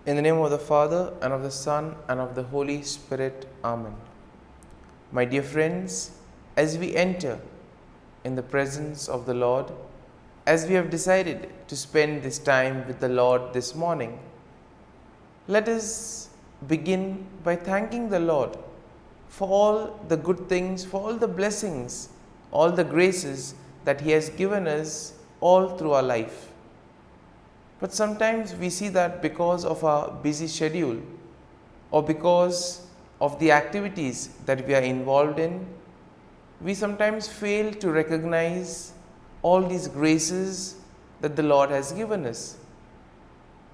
In the name of the Father, and of the Son, and of the Holy Spirit. Amen. My dear friends, as we enter in the presence of the Lord, as we have decided to spend this time with the Lord this morning, let us begin by thanking the Lord for all the good things, for all the blessings, all the graces that He has given us all through our life. But sometimes we see that because of our busy schedule or because of the activities that we are involved in, we sometimes fail to recognize all these graces that the Lord has given us.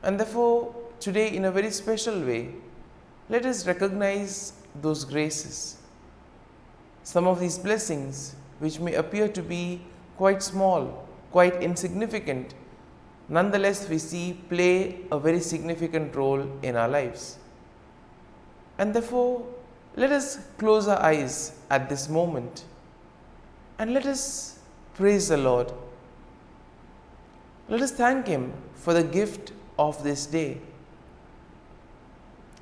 And therefore, today in a very special way, let us recognize those graces. Some of these blessings, which may appear to be quite small, quite insignificant, nonetheless we see play a very significant role in our lives. And therefore, let us close our eyes at this moment and let us praise the Lord. Let us thank Him for the gift of this day.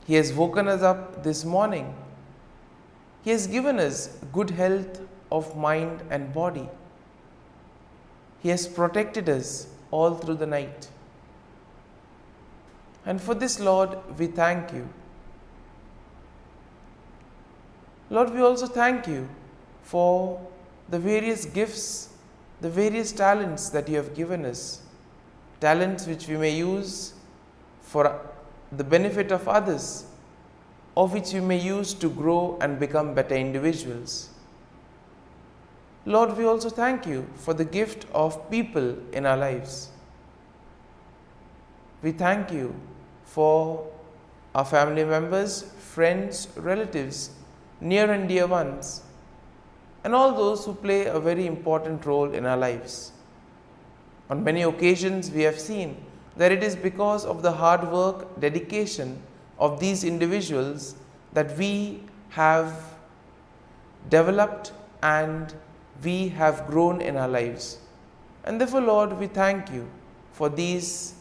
He has woken us up this morning. He has given us good health of mind and body. He has protected us all through the night. And for this, Lord, we thank You. Lord, we also thank You for the various gifts, the various talents that You have given us. Talents which we may use for the benefit of others, or which we may use to grow and become better individuals. Lord, we also thank You for the gift of people in our lives. We thank You for our family members, friends, relatives, near and dear ones, and all those who play a very important role in our lives. On many occasions, we have seen that it is because of the hard work, dedication of these individuals that we have developed and we have grown in our lives. And therefore, Lord, we thank You for these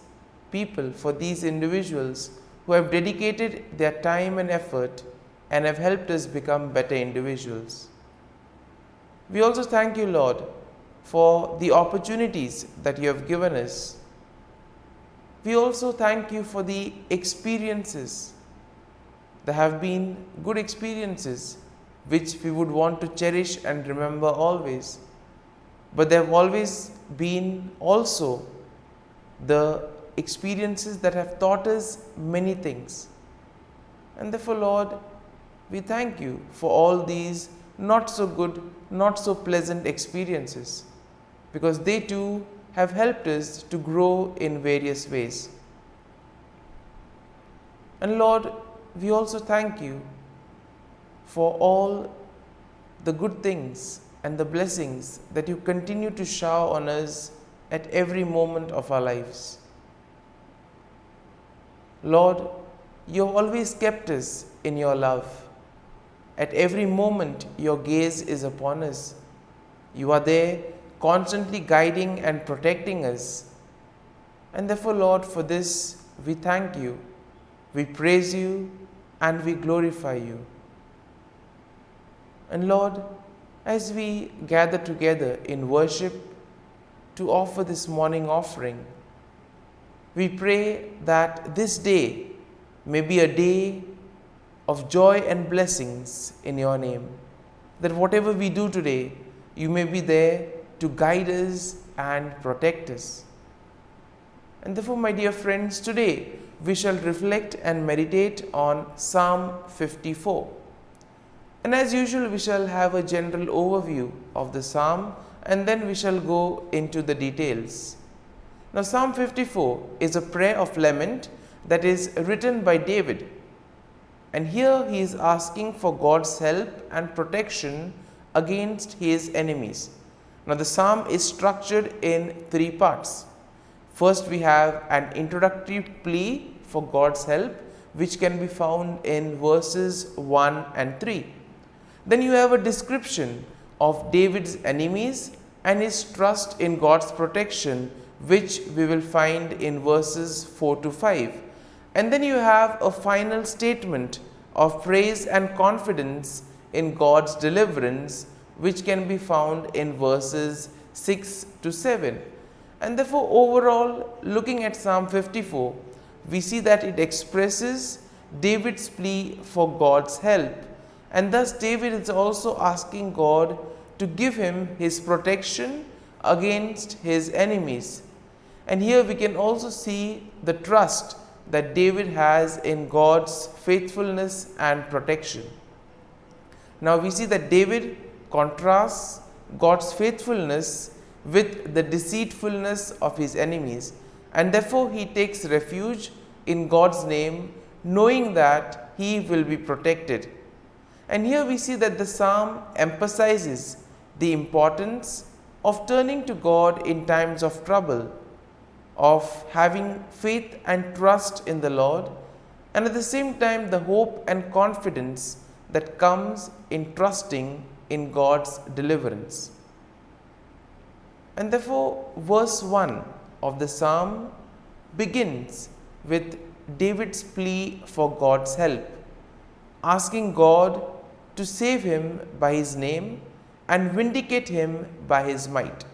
people, for these individuals who have dedicated their time and effort and have helped us become better individuals. We also thank You, Lord, for the opportunities that You have given us. We also thank You for the experiences. There have been good experiences which we would want to cherish and remember always. But there have always been also the experiences that have taught us many things. And therefore, Lord, we thank You for all these not so good, not so pleasant experiences, because they too have helped us to grow in various ways. And Lord, we also thank You for all the good things and the blessings that You continue to shower on us at every moment of our lives. Lord, You have always kept us in Your love. At every moment, Your gaze is upon us. You are there constantly guiding and protecting us. And therefore, Lord, for this we thank You, we praise You, and we glorify You. And Lord, as we gather together in worship to offer this morning offering, we pray that this day may be a day of joy and blessings in Your name. That whatever we do today, You may be there to guide us and protect us. And therefore, my dear friends, today we shall reflect and meditate on Psalm 54. And as usual, we shall have a general overview of the psalm and then we shall go into the details. Now, Psalm 54 is a prayer of lament that is written by David. And here he is asking for God's help and protection against his enemies. Now, the psalm is structured in three parts. First, we have an introductory plea for God's help, which can be found in verses 1 and 3. Then you have a description of David's enemies and his trust in God's protection, which we will find in verses 4 to 5. And then you have a final statement of praise and confidence in God's deliverance, which can be found in verses 6 to 7. And therefore, overall, looking at Psalm 54, we see that it expresses David's plea for God's help. And thus, David is also asking God to give him his protection against his enemies. And here we can also see the trust that David has in God's faithfulness and protection. Now we see that David contrasts God's faithfulness with the deceitfulness of his enemies, and therefore he takes refuge in God's name, knowing that he will be protected. And here we see that the psalm emphasizes the importance of turning to God in times of trouble, of having faith and trust in the Lord, and at the same time the hope and confidence that comes in trusting in God's deliverance. And therefore, verse 1 of the psalm begins with David's plea for God's help, asking God to save him by his name and vindicate him by his might.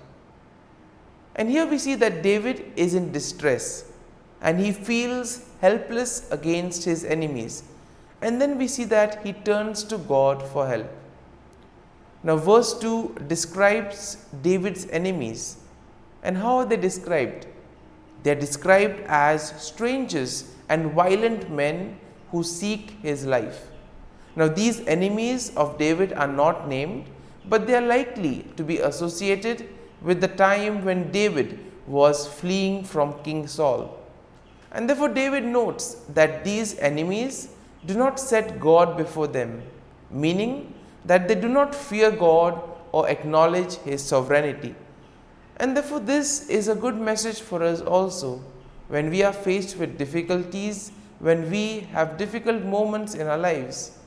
And here we see that David is in distress and he feels helpless against his enemies. And then we see that he turns to God for help. Now, verse 2 describes David's enemies. And how are they described? They are described as strangers and violent men who seek his life. Now, these enemies of David are not named, but they are likely to be associated with the time when David was fleeing from King Saul. And therefore, David notes that these enemies do not set God before them, meaning that they do not fear God or acknowledge his sovereignty. And therefore, this is a good message for us also when we are faced with difficulties, when we have difficult moments in our lives.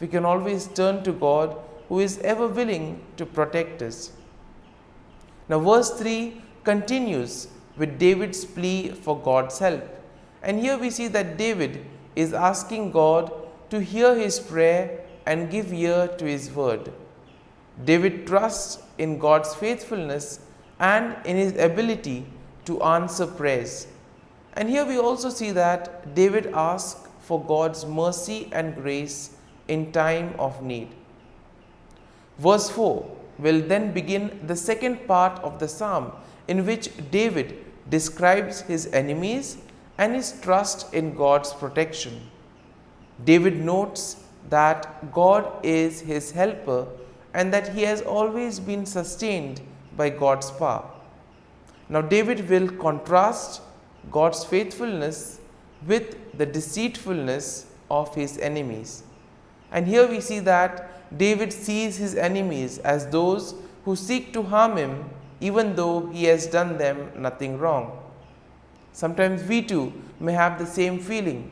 We can always turn to God, who is ever willing to protect us. Now, verse 3 continues with David's plea for God's help. And here we see that David is asking God to hear his prayer and give ear to his word. David trusts in God's faithfulness and in his ability to answer prayers. And here we also see that David asks for God's mercy and grace in time of need. Verse 4 will then begin the second part of the psalm, in which David describes his enemies and his trust in God's protection. David notes that God is his helper and that he has always been sustained by God's power. Now, David will contrast God's faithfulness with the deceitfulness of his enemies. And here we see that David sees his enemies as those who seek to harm him, even though he has done them nothing wrong. Sometimes we too may have the same feeling.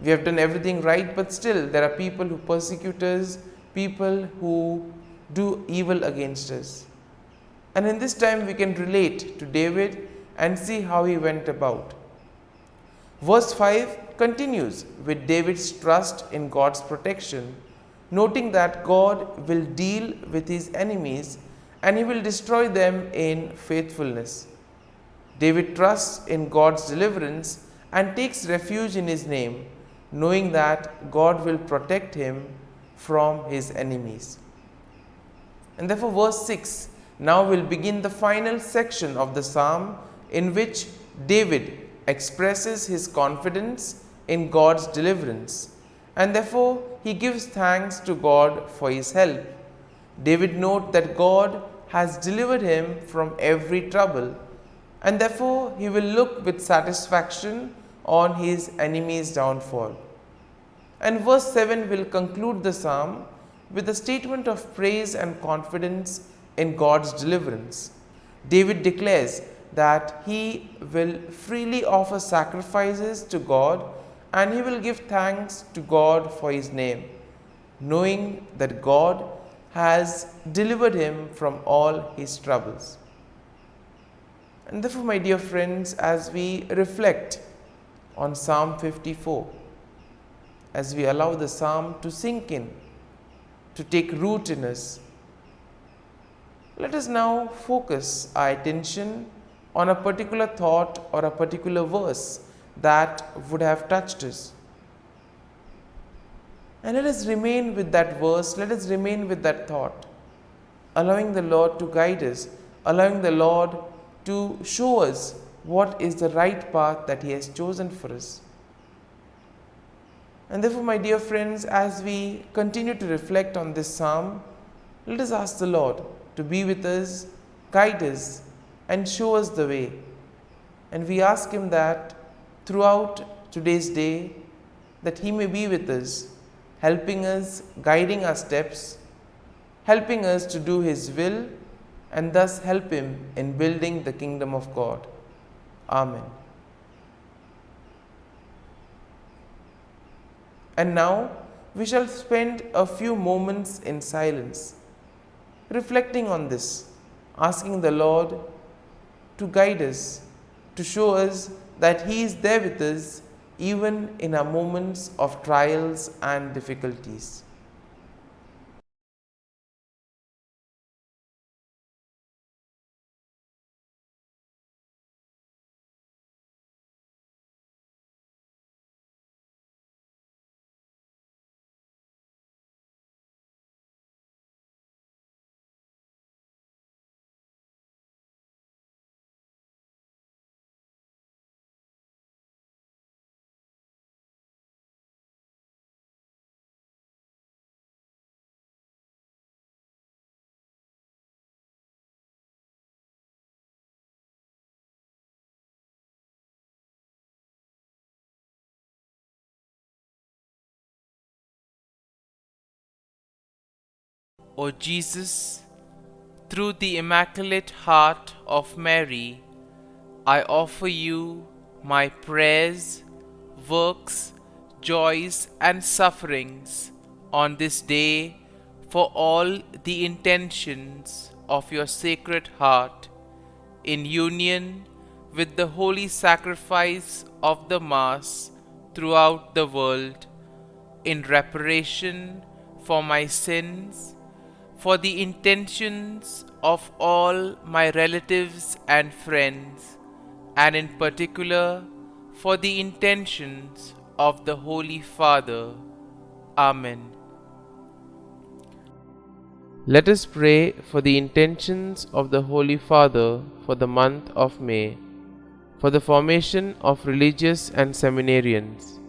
We have done everything right, but still there are people who persecute us, people who do evil against us. And in this time we can relate to David and see how he went about. Verse 5 continues with David's trust in God's protection, noting that God will deal with his enemies and he will destroy them in faithfulness. David trusts in God's deliverance and takes refuge in his name, knowing that God will protect him from his enemies. And therefore, verse 6 now will begin the final section of the psalm, in which David expresses his confidence in God's deliverance, and therefore he gives thanks to God for his help. David notes that God has delivered him from every trouble, and therefore he will look with satisfaction on his enemy's downfall. And verse 7 will conclude the psalm with a statement of praise and confidence in God's deliverance. David declares that he will freely offer sacrifices to God and he will give thanks to God for his name, knowing that God has delivered him from all his troubles. And therefore, my dear friends, as we reflect on Psalm 54 as we allow the psalm to sink in, to take root in us. Let us now focus our attention on a particular thought or a particular verse that would have touched us. And let us remain with that verse, let us remain with that thought, allowing the Lord to guide us, allowing the Lord to show us what is the right path that He has chosen for us. And therefore, my dear friends, as we continue to reflect on this psalm, let us ask the Lord to be with us, guide us, and show us the way. And we ask Him that throughout today's day, that He may be with us, helping us, guiding our steps, helping us to do His will, and thus help Him in building the kingdom of God. Amen. And now we shall spend a few moments in silence, reflecting on this, asking the Lord to guide us, to show us that He is there with us even in our moments of trials and difficulties. O Jesus, through the Immaculate Heart of Mary, I offer you my prayers, works, joys, and sufferings on this day for all the intentions of your Sacred Heart, in union with the holy sacrifice of the Mass throughout the world, in reparation for my sins, for the intentions of all my relatives and friends, and in particular for the intentions of the Holy Father. Amen. Let us pray for the intentions of the Holy Father for the month of May, for the formation of religious and seminarians.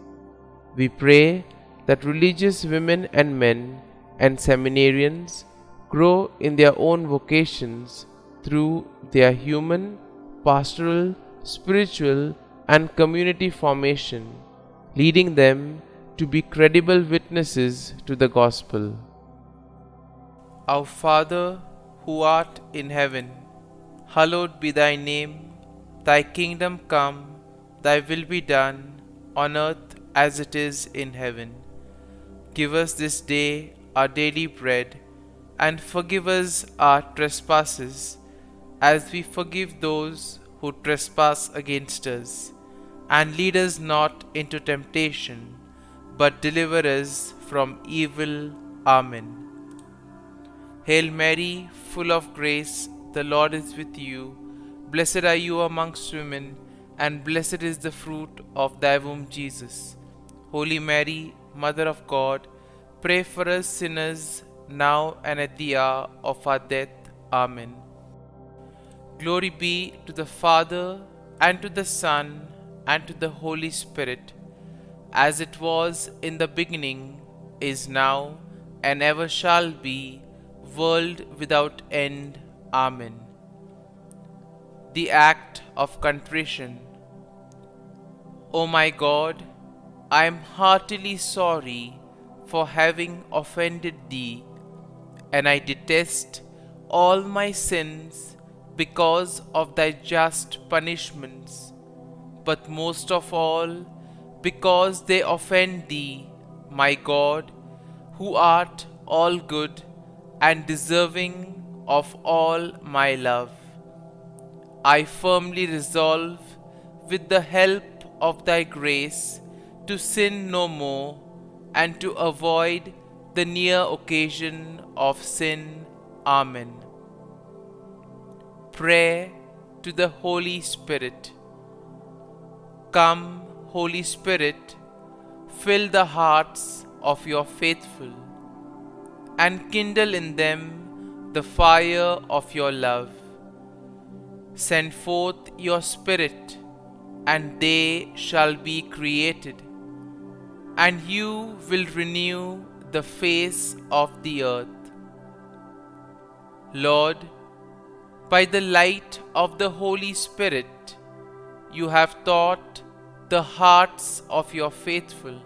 We pray that religious women and men and seminarians grow in their own vocations through their human, pastoral, spiritual, and community formation, leading them to be credible witnesses to the gospel. Our Father, who art in heaven, hallowed be thy name. Thy kingdom come, thy will be done, on earth as it is in heaven. Give us this day our daily bread, and forgive us our trespasses, as we forgive those who trespass against us. And lead us not into temptation, but deliver us from evil. Amen. Hail Mary, full of grace, the Lord is with you. Blessed are you amongst women, and blessed is the fruit of thy womb, Jesus. Holy Mary, Mother of God, pray for us sinners, now and at the hour of our death. Amen. Glory be to the Father, and to the Son, and to the Holy Spirit, as it was in the beginning, is now, and ever shall be, world without end. Amen. The act of contrition. O my God, I am heartily sorry for having offended Thee, and I detest all my sins because of Thy just punishments, but most of all because they offend Thee, my God, who art all good and deserving of all my love. I firmly resolve, with the help of thy grace to sin no more and to avoid the near occasion of sin. Amen. Prayer to the Holy Spirit. Come, Holy Spirit, fill the hearts of your faithful and kindle in them the fire of your love. Send forth your Spirit, and they shall be created, and you will renew the face of the earth. Lord, by the light of the Holy Spirit, you have taught the hearts of your faithful.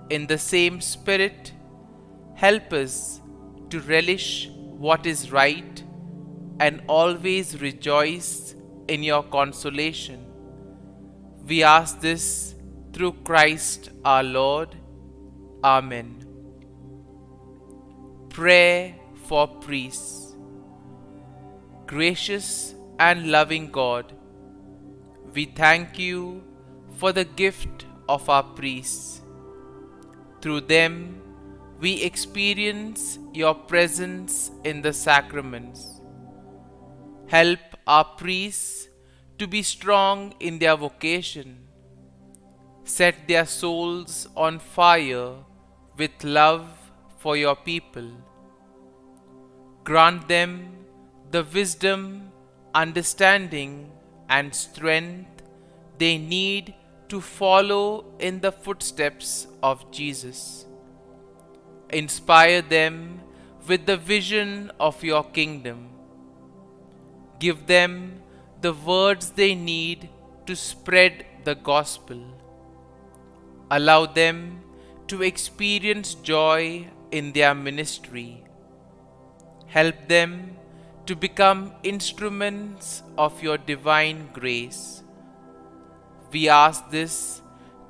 In the same Spirit, help us to relish what is right and always rejoice in your consolation. We ask this through Christ our Lord. Amen. Prayer for priests. Gracious and loving God, we thank you for the gift of our priests. Through them, we experience your presence in the sacraments. Help our priests to be strong in their vocation. Set their souls on fire with love for your people. Grant them the wisdom, understanding, and strength they need to follow in the footsteps of Jesus. Inspire them with the vision of your kingdom. Give them the words they need to spread the gospel. Allow them to experience joy in their ministry. Help them to become instruments of your divine grace. We ask this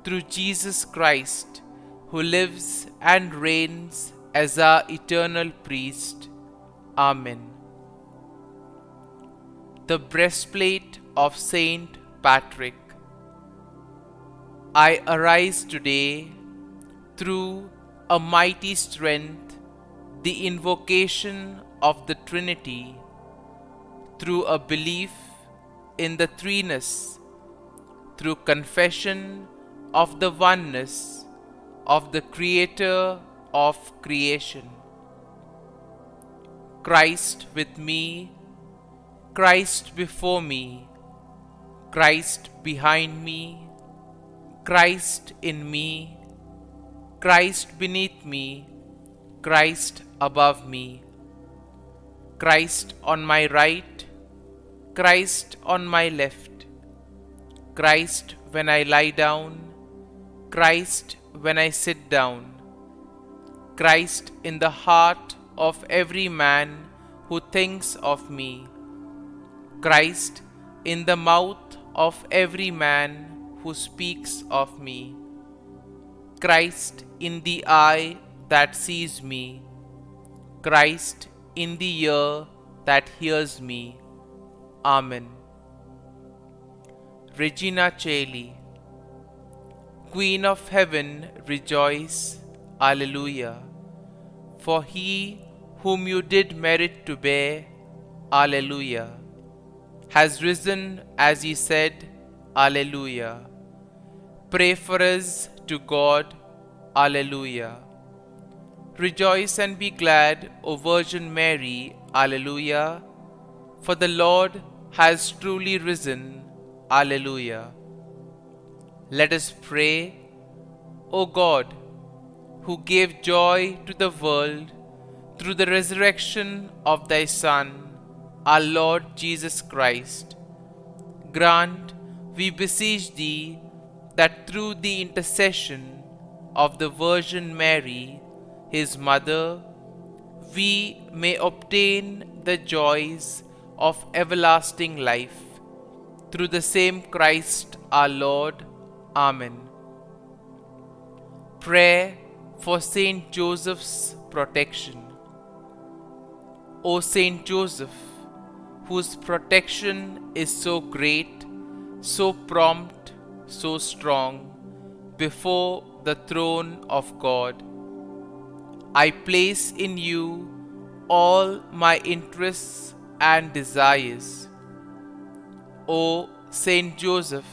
through Jesus Christ, who lives and reigns as our eternal priest. Amen. The breastplate of Saint Patrick. I arise today through a mighty strength, the invocation of the Trinity, through a belief in the threeness, through confession of the oneness of the Creator of creation. Christ with me, Christ before me, Christ behind me, Christ in me, Christ beneath me, Christ above me, Christ on my right, Christ on my left, Christ when I lie down, Christ when I sit down, Christ in the heart of every man who thinks of me, Christ in the mouth of every man who speaks of me, Christ in the eye that sees me, Christ in the ear that hears me. Amen. Regina Caeli. Queen of heaven, rejoice. Alleluia. For he whom you did merit to bear, Alleluia, has risen as he said, Alleluia. Pray for us to God, Alleluia. Rejoice and be glad, O Virgin Mary, Alleluia, for the Lord has truly risen, Alleluia. Let us pray. O God, who gave joy to the world through the resurrection of thy Son, our Lord Jesus Christ, grant, we beseech thee, that through the intercession of the Virgin Mary, his mother, we may obtain the joys of everlasting life. Through the same Christ our Lord. Amen. Prayer for Saint Joseph's protection. O Saint Joseph, whose protection is so great, so prompt, so strong before the throne of God. I place in you all my interests and desires. O Saint Joseph,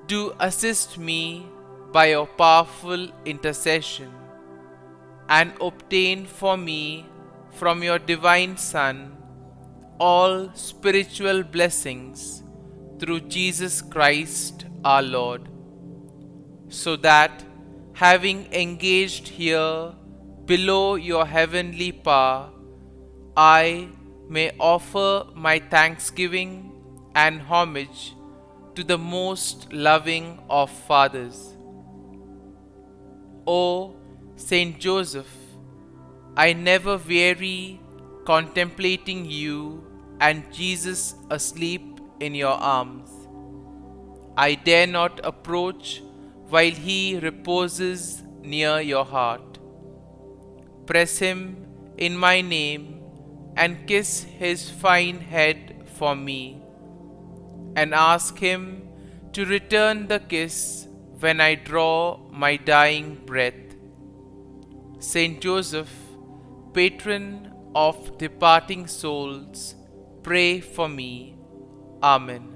do assist me by your powerful intercession and obtain for me from your divine Son all spiritual blessings through Jesus Christ our Lord, so that, having engaged here below your heavenly power, I may offer my thanksgiving and homage to the most loving of fathers. O Saint Joseph, I never weary contemplating you and Jesus asleep in your arms. I dare not approach while he reposes near your heart. Press him in my name and kiss his fine head for me, and ask him to return the kiss when I draw my dying breath. Saint Joseph, patron of departing souls, pray for me. Amen.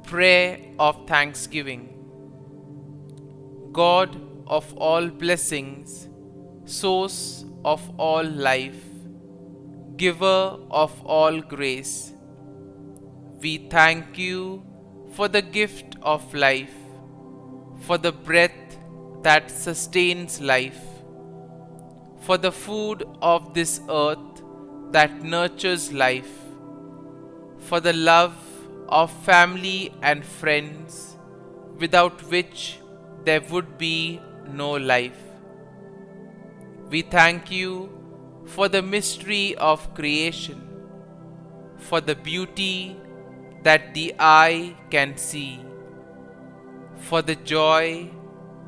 Prayer of Thanksgiving. God of all blessings, source of all life, giver of all grace, we thank you for the gift of life, for the breath that sustains life, for the food of this earth that nurtures life, for the love of family and friends, without which there would be no life. We thank you for the mystery of creation, for the beauty that the eye can see, for the joy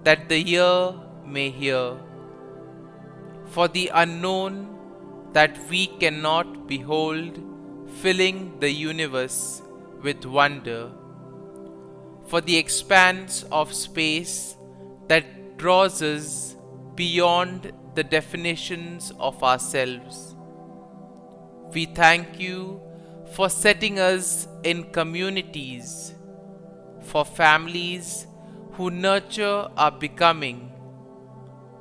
that the ear may hear, for the unknown that we cannot behold, filling the universe with wonder, for the expanse of space that draws us beyond the definitions of ourselves. We thank you for setting us in communities, for families who nurture our becoming,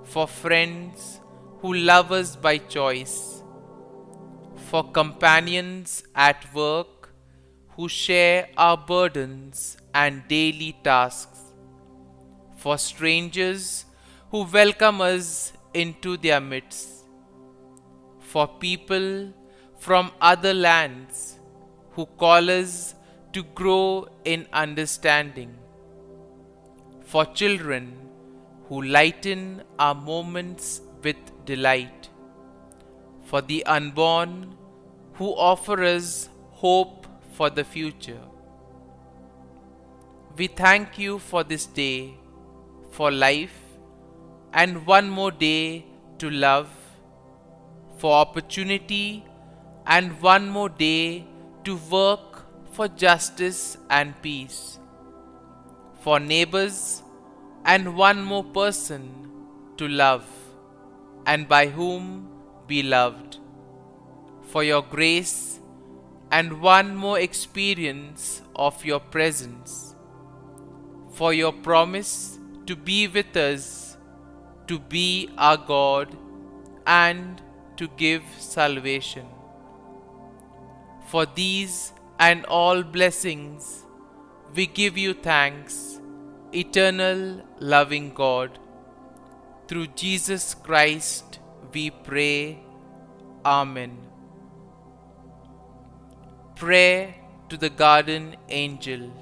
for friends who love us by choice, for companions at work who share our burdens and daily tasks, for strangers who welcome us into their midst, for people from other lands who call us to grow in understanding, for children who lighten our moments with delight, for the unborn who offer us hope for the future. We thank you for this day, for life, and one more day to love, for opportunity, and one more day to work for justice and peace, for neighbors, and one more person to love, and by whom be loved, for your grace, and one more experience of your presence, for your promise to be with us, to be our God, and to give salvation. For these and all blessings, we give you thanks, eternal loving God. Through Jesus Christ we pray. Amen. Prayer to the Guardian Angel.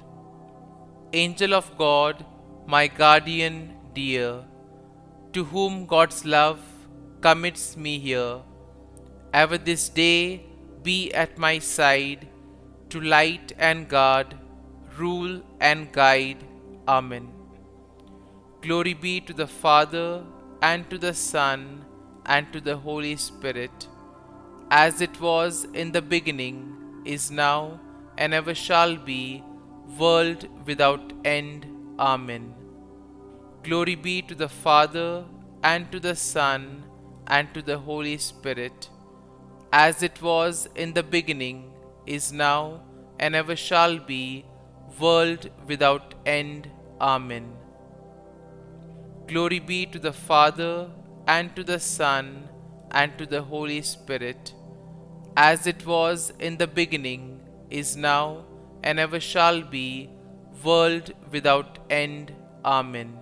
Angel of God, my guardian dear, to whom God's love commits me here, ever this day be at my side, to light and guard, rule and guide. Amen. Glory be to the Father, and to the Son, and to the Holy Spirit, as it was in the beginning, is now, and ever shall be, world without end. Amen. Glory be to the Father, and to the Son, and to the Holy Spirit, as it was in the beginning, is now, and ever shall be, world without end. Amen. Glory be to the Father, and to the Son, and to the Holy Spirit, as it was in the beginning, is now, and ever shall be, world without end. Amen.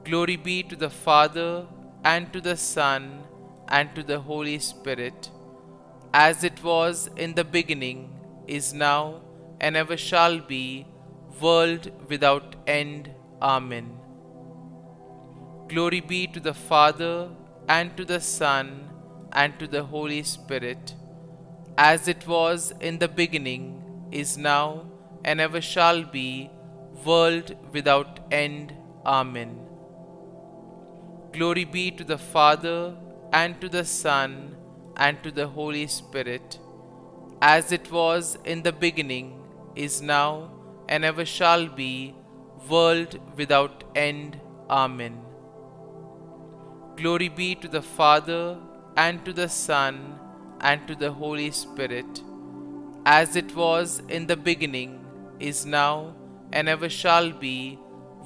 Glory be to the Father, and to the Son, and to the Holy Spirit, as it was in the beginning, is now, and ever shall be, world without end. Amen. Glory be to the Father, and to the Son, and to the Holy Spirit, as it was in the beginning, is now, and ever shall be, world without end. Amen. Glory be to the Father, and to the Son, and to the Holy Spirit, as it was in the beginning, is now, and ever shall be, world without end. Amen. Glory be to the Father, and to the Son, and to the Holy Spirit, as it was in the beginning, is now, and ever shall be,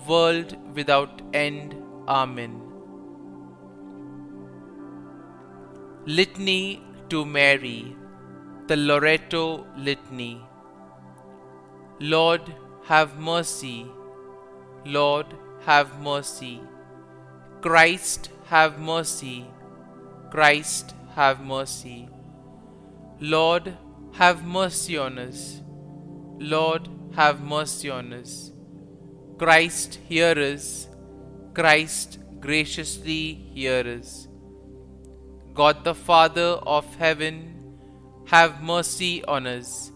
world without end. Amen. Litany to Mary, the Loreto Litany. Lord, have mercy. Lord, have mercy. Christ, have mercy. Christ, have mercy. Lord, have mercy on us. Lord, have mercy on us. Christ, hear us. Christ, graciously hear us. God the Father of heaven, have mercy on us.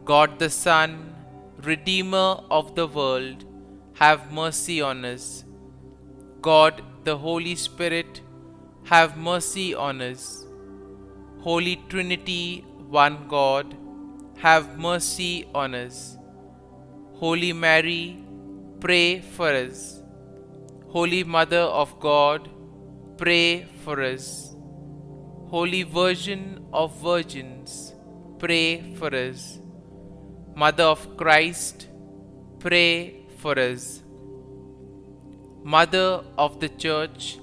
God the Son, Redeemer of the world, have mercy on us. God the Holy Spirit, have mercy on us. Holy Trinity, one God, have mercy on us. Holy Mary, pray for us. Holy Mother of God, pray for us. Holy Virgin of Virgins, pray for us. Mother of Christ, pray for us. Mother of the Church,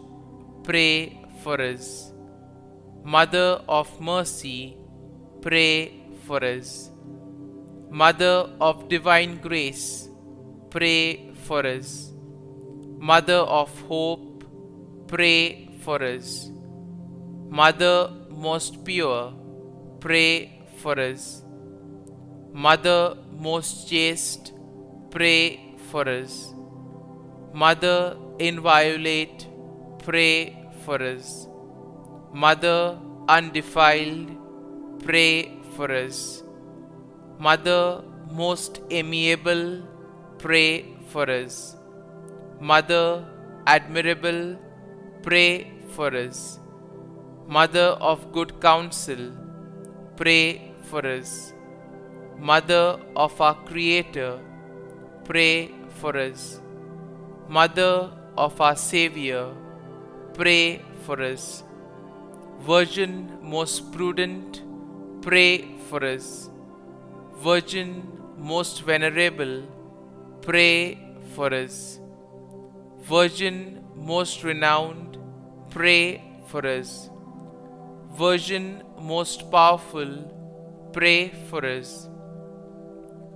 pray for us. Mother of Mercy, pray for us. Mother of Divine Grace, pray for us. Mother of Hope, pray for us. Mother most pure, pray for us. Mother most chaste, pray for us. Mother inviolate, pray for us. Mother undefiled, pray for us. Mother most amiable, pray for us. Mother admirable, pray for us. Mother of good counsel, pray for us. Mother of our Creator, pray for us. Mother of our Savior, pray for us. Virgin most prudent, pray for us. Virgin most venerable, pray for us. Virgin most renowned, pray for us. Virgin most powerful, pray for us.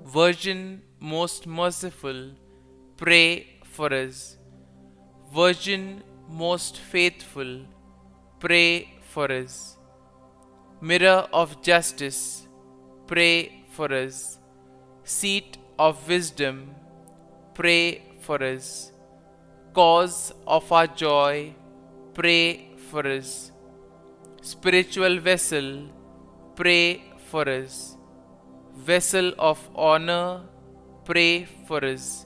Virgin most merciful, pray for us. Virgin most faithful, pray for us. Mirror of justice, pray for us. Seat of wisdom, pray for us. Cause of our joy, pray for us. Spiritual vessel, pray for us. Vessel of honor, pray for us.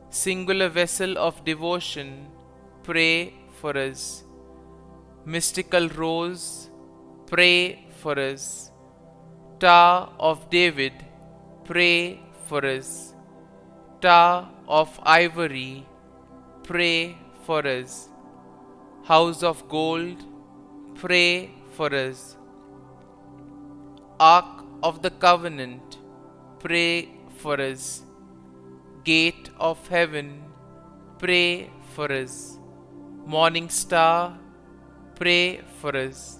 Singular vessel of devotion, pray for us. Mystical rose, pray for us. Tower of David, pray for us. Tower of Ivory, pray for us. House of Gold, pray for us. Ark of the Covenant, pray for us. Gate of Heaven, pray for us. Morning Star, pray for us.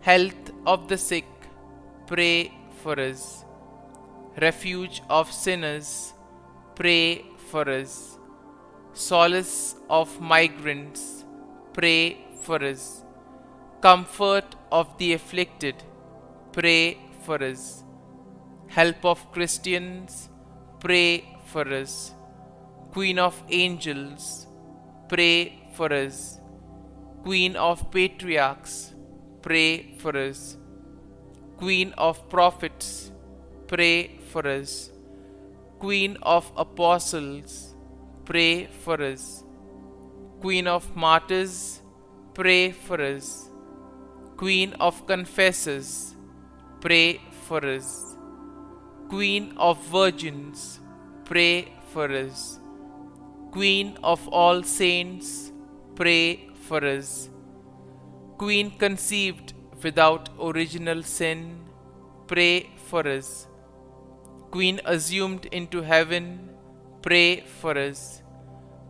Health of the sick, pray for us. Refuge of sinners, pray for us. Solace of migrants, pray for us. Comfort of the afflicted, pray for us. Help of Christians, pray for us. Queen of angels, pray for us. Queen of patriarchs, pray for us. Queen of prophets, pray for us. Queen of apostles, pray for us. Queen of martyrs, pray for us. Queen of confessors, pray for us. Queen of virgins, pray for us. Queen of all saints, pray for us. Queen conceived without original sin, pray for us. Queen assumed into heaven, pray for us.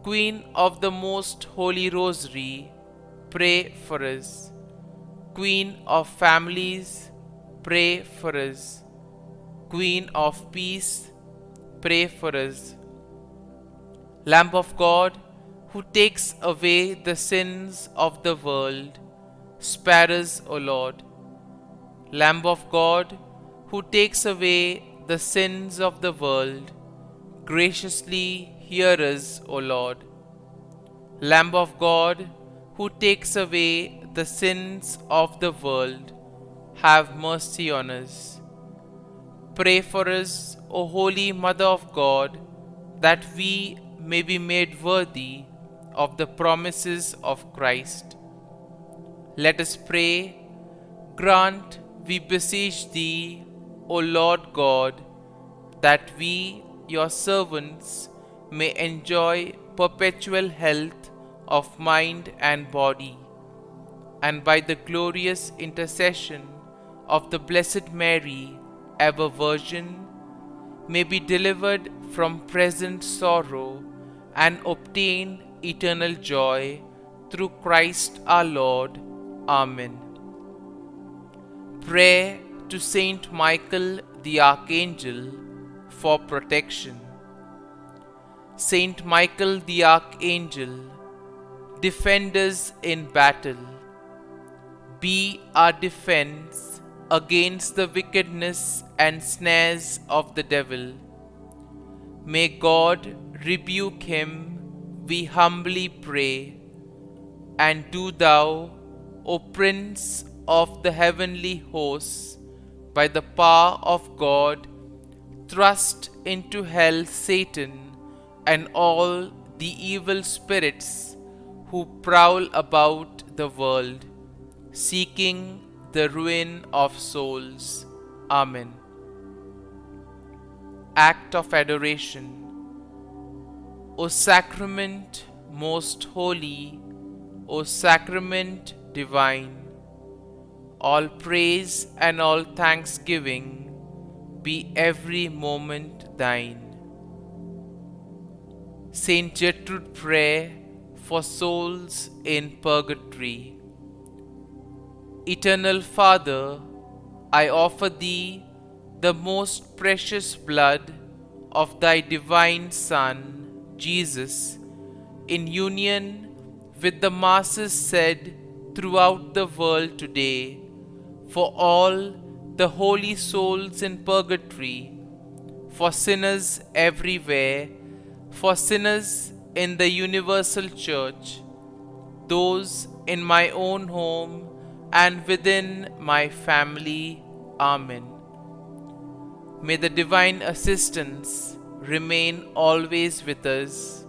Queen of the Most Holy Rosary, pray for us. Queen of families, pray for us. Queen of peace, pray for us. Lamb of God, who takes away the sins of the world, spare us, O Lord. Lamb of God, who takes away the sins of the world, graciously hear us, O Lord. Lamb of God, who takes away the sins of the world, have mercy on us. Pray for us, O Holy Mother of God, that we may be made worthy of the promises of Christ. Let us pray. Grant, we beseech Thee, O Lord God, that we, Your servants, may enjoy perpetual health of mind and body, and by the glorious intercession of the Blessed Mary, ever Virgin, may be delivered from present sorrow and obtain eternal joy through Christ our Lord. Amen. Prayer to Saint Michael the Archangel for protection. Saint Michael the Archangel, defend us in battle. Be our defense against the wickedness and snares of the devil. May God rebuke him, we humbly pray. And do Thou, O Prince of the heavenly hosts, by the power of God, thrust into hell Satan and all the evil spirits who prowl about the world, seeking the ruin of souls. Amen. Act of Adoration. O Sacrament most holy, O Sacrament divine, all praise and all thanksgiving be every moment Thine. Saint Gertrude Prayer for souls in purgatory. Eternal Father, I offer Thee the most precious blood of Thy divine Son, Jesus, in union with the masses said throughout the world today, for all the holy souls in purgatory, for sinners everywhere, for sinners in the universal church, those in my own home and within my family. Amen. May the divine assistance remain always with us,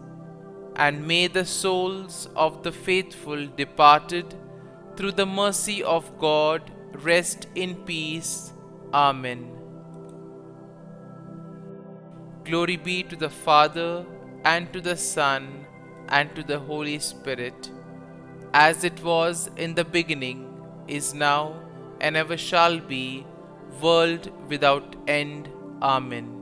and may the souls of the faithful departed through the mercy of God rest in peace. Amen. Glory be to the Father, and to the Son, and to the Holy Spirit, as it was in the beginning, is now, and ever shall be, world without end. Amen.